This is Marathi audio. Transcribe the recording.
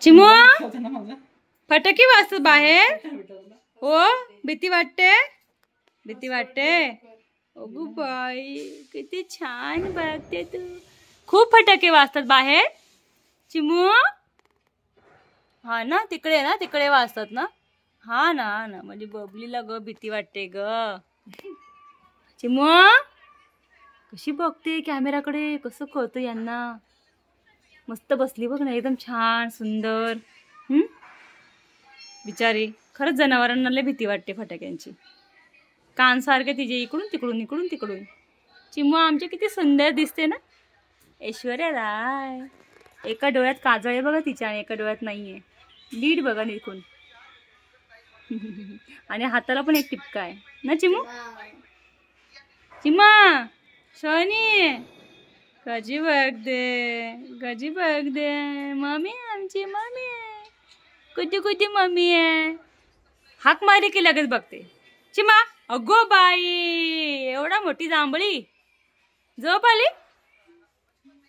चिमू फटाके वाजतात बाहेर. हो भीती वाटते. भीती वाटते. अगो बाई किती छान बघते तू. खूप फटाके वाजतात बाहेर चिमू. हा ना तिकडे वाजतात ना. हा ना म्हणजे बबलीला ग भीती वाटते ग. चिमू कशी बघते कॅमेराकडे. कसं कळतं यांना. मस्त बसली बघ ना एकदम छान सुंदर. बिचारी खरंच जनावरांना लय भीती वाटते फटाक्यांची. कान सारखे तिचे इकडून तिकडून. चिमू आमचे किती सुंदर दिसते ना. ऐश्वर्या राय. एका डोळ्यात काजळ आहे बघा तिच्या आणि एका डोळ्यात नाहीये. लीड बघा निकून. आणि हाताला पण एक टिपका आहे ना चिमू. चिमा सोनी कशी बघते मम्मी आमची मम्मी. कुठे मम्मी आहे. हाक मारी की लगेच बघते चिमा. अगो बाई एवढा मोठी जांभळी. झोप आली.